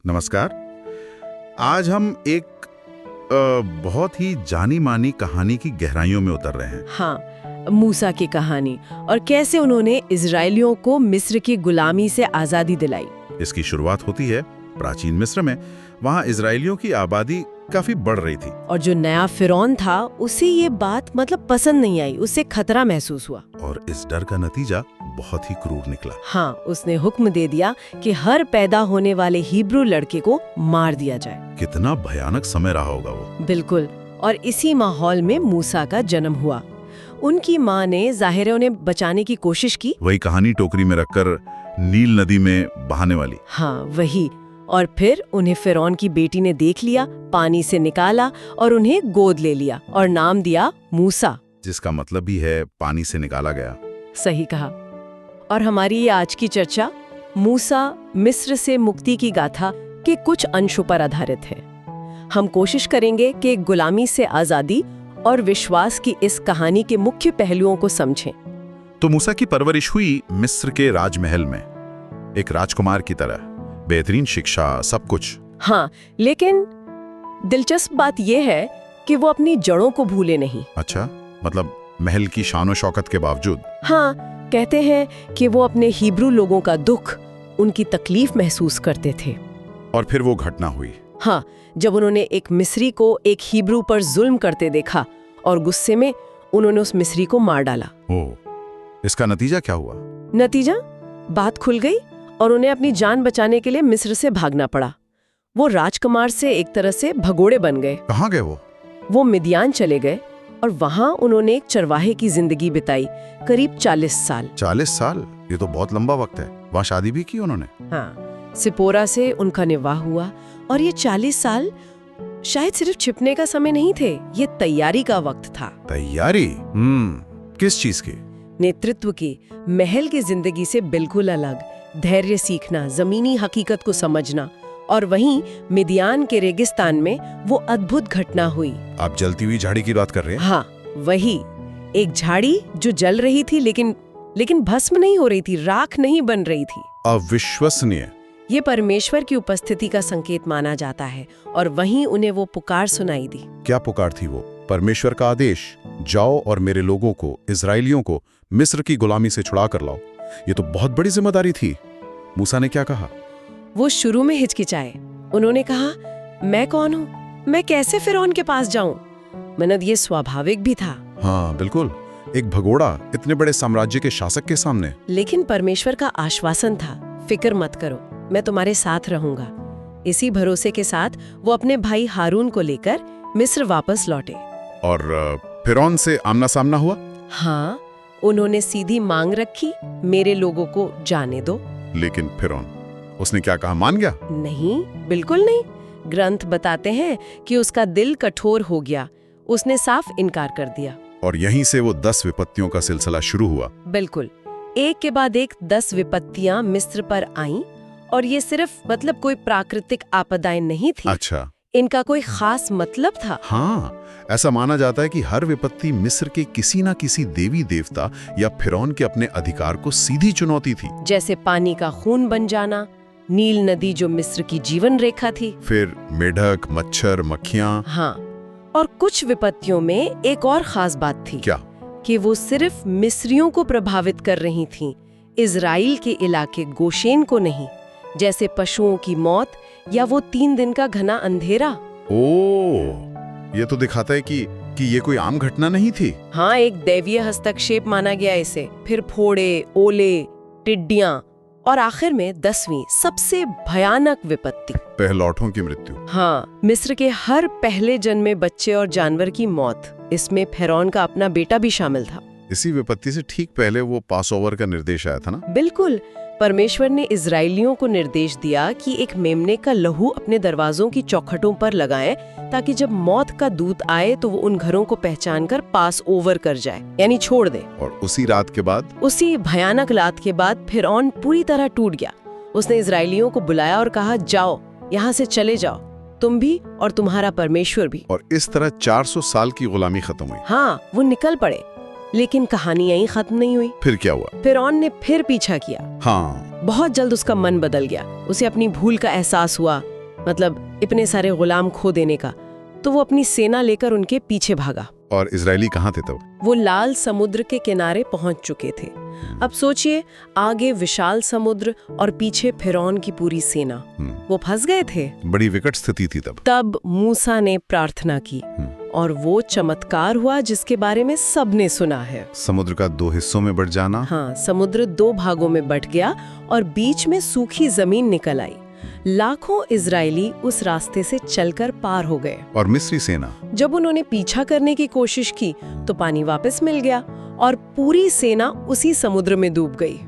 नमस्कार। आज हम एक बहुत ही जानी मानी कहानी की गहराइयों में उतर रहे हैं। हाँ, मूसा की कहानी और कैसे उन्होंने इजरायलियों को मिस्र की गुलामी से आज़ादी दिलाई। इसकी शुरुआत होती है प्राचीन मिस्र में। वहाँ इजरायलियों की आबादी काफी बढ़ रही थी और जो नया फिरौन था उसे ये बात पसंद नहीं आई, उसे खतरा महसूस हुआ। और इस डर का नतीजा बहुत ही क्रूर निकला। हाँ, उसने हुक्म दे दिया कि हर पैदा होने वाले हिब्रू लड़के को मार दिया जाए। कितना भयानक समय रहा होगा वो। बिल्कुल। और इसी माहौल में मूसा का जन्म हुआ। उनकी माँ ने ज़ाहिर है उन्हें बचाने की कोशिश की। वही कहानी टोकरी में रखकर नील नदी में बहाने वाली। हाँ, वही। और फिर उन्हें फिरौन की बेटी ने देख लिया, पानी से निकाला और उन्हें गोद ले लिया और नाम दिया मूसा, जिसका मतलब भी है पानी से निकाला गया। सही कहा। और हमारी ये आज की चर्चा मूसा मिस्र से मुक्ति की गाथा के कुछ अंशों पर आधारित है। हम कोशिश करेंगे कि गुलामी से आज़ादी और विश्वास की इस कहानी के मुख्य पहलुओं को समझें। तो मूसा की परवरिश हुई मिस्र के राजमहल में, एक राजकुमार की तरह। बेहतरीन शिक्षा, सब कुछ। हाँ, लेकिन दिलचस्प बात यह है कि वो अपनी जड़ों को भूले नहीं। अच्छा, मतलब महल की शानो शौकत के बावजूद। हाँ, कहते हैं कि वो अपने हिब्रू लोगों का दुख, उनकी तकलीफ महसूस करते थे। और फिर वो घटना हुई। हाँ, जब उन्होंने एक मिस्री को एक हिब्रू पर जुल्म करते देखा और गुस्से में उन्होंने उस मिस्री को मार डाला। ओह, इसका नतीजा क्या हुआ? नतीजा, बात खुल गई और उन्हें अपनी जान बचाने के लिए मिस्र से भागना पड़ा। वो राजकुमार से एक तरह से भगोड़े बन गए। कहाँ गए वो? वो मिदियान चले गए और वहां उन्होंने एक चरवाहे की जिंदगी बिताई, करीब 40 साल। 40 साल? ये तो बहुत लंबा वक्त है। वहाँ शादी भी की उन्होंने? हाँ, सिपोरा से उनका निवाह हुआ। और ये 40 साल शायद सिर्फ छिपने का समय नहीं थे, ये तैयारी का वक्त था। तैयारी? किस चीज की? नेतृत्व की, महल की जिंदगी से बिल्कुल अलग। धैर्य सीखना, जमीनी हकीकत को समझना। और वहीं मिदियान के रेगिस्तान में वो अद्भुत घटना हुई। आप जलती हुई झाड़ी की बात कर रहे हैं? हाँ, वही। एक झाड़ी जो जल रही थी लेकिन भस्म नहीं हो रही थी, राख नहीं बन रही थी। अविश्वसनीय। ये परमेश्वर की उपस्थिति का संकेत माना जाता है। और वहीं उन्हें वो पुकार सुनाई दी। क्या पुकार थी वो? परमेश्वर का आदेश, जाओ और मेरे लोगों को, इजरायलियों को मिस्र की गुलामी से छुड़ा कर लाओ। ये तो बहुत बड़ी जिम्मेदारी थी। मूसा ने क्या कहा? वो शुरू में हिचकिचाए। उन्होंने कहा, मैं कौन हूँ, मैं कैसे फिरौन के पास जाऊं? मन्नत ये स्वाभाविक भी था। हाँ बिल्कुल, एक भगोड़ा इतने बड़े साम्राज्य के शासक के सामने। लेकिन परमेश्वर का आश्वासन था, फिक्र मत करो, मैं तुम्हारे साथ रहूंगा। इसी भरोसे के साथ वो अपने भाई हारून को लेकर मिस्र वापस लौटे। और फिरौन से आमना सामना हुआ? हाँ, उन्होंने सीधी मांग रखी, मेरे लोगों को जाने दो। लेकिन फिरौन, उसने क्या कहा? मान गया? नहीं, बिल्कुल नहीं। ग्रंथ बताते हैं कि उसका दिल कठोर हो गया, उसने साफ इनकार कर दिया। और यहीं से वो 10 विपत्तियों का सिलसिला शुरू हुआ। बिल्कुल, एक के बाद एक 10 विपत्तियां मिस्र पर आईं। और ये सिर्फ कोई प्राकृतिक आपदाएं नहीं थी। अच्छा, इनका कोई खास मतलब था। हाँ, ऐसा माना जाता है कि हर विपत्ति मिस्र के किसी न किसी देवी देवता या फिरौन के अपने अधिकार को सीधी चुनौती थी। जैसे पानी का खून बन जाना, नील नदी जो मिस्र की जीवन रेखा थी, फिर मेढक, मच्छर, मक्खियां। हाँ, और कुछ विपत्तियों में एक और खास बात थी। क्या? कि वो सिर्फ मिस्रियों को प्रभावित कर रही थीं, इजराइल के इलाके गोशेन को नहीं। जैसे पशुओं की मौत या वो 3 दिन का घना अंधेरा। ओह, ये तो दिखाता है कि ये कोई आम घटना नहीं थी। हाँ, एक दैवीय हस्तक्षेप माना गया इसे। फिर फोड़े, ओले, टिड्डियां और आखिर में 10वीं सबसे भयानक विपत्ति, पहलौठों की मृत्यु। हाँ, मिस्र के हर पहले जन्मे बच्चे और जानवर की मौत। इसमें फिरौन का अपना बेटा भी शामिल था। इसी विपत्ति से ठीक पहले वो पासओवर का निर्देश आया था ना? बिल्कुल, परमेश्वर ने इजरायलियों को निर्देश दिया कि एक मेमने का लहू अपने दरवाजों की चौखटों पर लगाएं, ताकि जब मौत का दूत आए तो वो उन घरों को पहचानकर पास ओवर कर जाए, यानी छोड़ दे। और उसी रात के बाद, उसी भयानक रात के बाद फिरौन पूरी तरह टूट गया। उसने इजरायलियों को बुलाया और कहा, जाओ, यहाँ से चले जाओ, तुम भी और तुम्हारा परमेश्वर भी। और इस तरह 400 साल की गुलामी खत्म हुई। हाँ, वो निकल पड़े। लेकिन कहानी यहीं खत्म नहीं हुई। फिर क्या हुआ? फिरौन ने फिर पीछा किया। हाँ, बहुत जल्द उसका मन बदल गया। उसे अपनी भूल का एहसास हुआ मतलब इतने सारे गुलाम खो देने का, तो वो अपनी सेना लेकर उनके पीछे भागा। और इजरायली कहाँ थे तब? वो लाल समुद्र के किनारे पहुंच चुके थे। अब सोचिए, आगे विशाल समुद्र और पीछे फिरौन की पूरी सेना। वो फंस गए थे। बड़ी विकट स्थिति थी तब। तब मूसा ने प्रार्थना की और वो चमत्कार हुआ जिसके बारे में सबने सुना है। समुद्र का 2 हिस्सों में बंट जाना। हाँ, समुद्र 2 भागों में बंट गया और बीच में सूखी जमीन निकल आई। लाखों इजरायली उस रास्ते से चलकर पार हो गए। और मिस्री सेना? जब उन्होंने पीछा करने की कोशिश की तो पानी वापस मिल गया और पूरी सेना उसी समुद्र में डूब गई।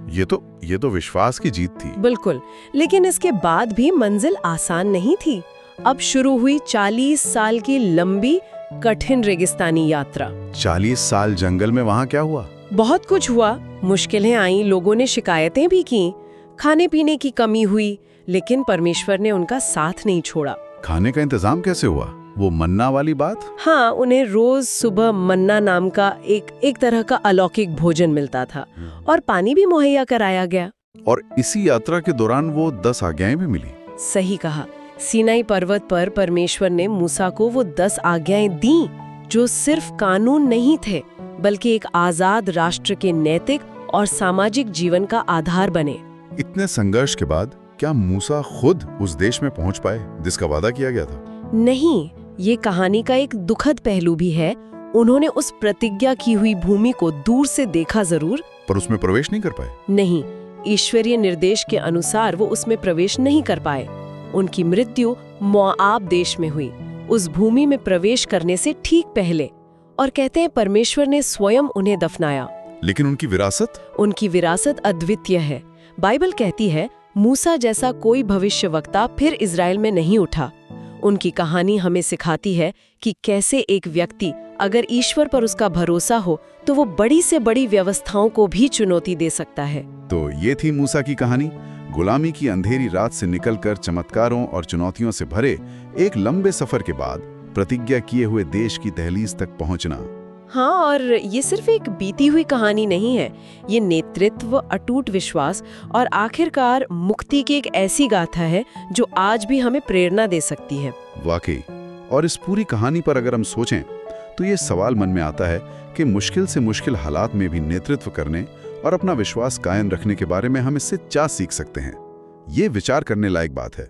ये तो विश्वास की जीत थी। बिल्कुल, लेकिन इसके बाद भी मंजिल आसान नहीं थी। अब शुरू हुई 40 साल की लंबी कठिन रेगिस्तानी यात्रा। 40 साल जंगल में वहाँ क्या हुआ? बहुत कुछ हुआ। मुश्किलें आईं, लोगों ने शिकायतें भी की, खाने पीने की कमी हुई, लेकिन परमेश्वर ने उनका साथ नहीं छोड़ा। खाने का इंतजाम कैसे हुआ? वो मन्ना वाली बात? हाँ, उन्हें रोज सुबह मन्ना नाम का एक तरह का अलौकिक भोजन मिलता था और पानी भी मुहैया कराया गया। और इसी यात्रा के दौरान वो 10 आज्ञाएं भी मिली। सही कहा। सीनाई पर्वत पर परमेश्वर ने मूसा को वो 10 आज्ञाएं दी, जो सिर्फ कानून नहीं थे, बल्कि एक आजाद राष्ट्र के नैतिक और सामाजिक जीवन का आधार बने। इतने संघर्ष के बाद क्या मूसा खुद उस देश में पहुंच पाए जिसका वादा किया गया था? नहीं, ये कहानी का एक दुखद पहलू भी है। उन्होंने उस प्रतिज्ञा की हुई भूमि को दूर से देखा जरूर, पर उसमें प्रवेश नहीं कर पाए। नहीं, ईश्वरीय निर्देश के अनुसार वो उसमें प्रवेश नहीं कर पाए। उनकी मृत्यु मोआब देश में हुई, उस भूमि में प्रवेश करने से ठीक पहले। और कहते हैं परमेश्वर ने स्वयं उन्हें दफनाया। लेकिन उनकी विरासत? उनकी विरासत अद्वितीय है। बाइबल कहती है मूसा जैसा कोई भविष्यवक्ता फिर इजराइल में नहीं उठा। उनकी कहानी हमें सिखाती है कि कैसे एक व्यक्ति अगर ईश्वर पर उसका भरोसा हो तो वो बड़ी से बड़ी व्यवस्थाओं को भी चुनौती दे सकता है। तो ये थी मूसा की कहानी, गुलामी की अंधेरी रात से निकलकर चमत्कारों और चुनौतियों से भरे एक लंबे सफर के बाद प्रतिज्ञा किए हुए देश की दहलीज तक पहुंचना। हाँ, और ये सिर्फ एक बीती हुई कहानी नहीं है। ये नेतृत्व, अटूट विश्वास और आखिरकार मुक्ति की एक ऐसी गाथा है जो आज भी हमें प्रेरणा दे सकती है। वाकई। और इस पूरी कहानी पर अगर हम सोचें तो ये सवाल मन में आता है कि मुश्किल से मुश्किल हालात में भी नेतृत्व करने और अपना विश्वास कायम रखने के बारे में हम इससे क्या सीख सकते हैं। ये विचार करने लायक बात है।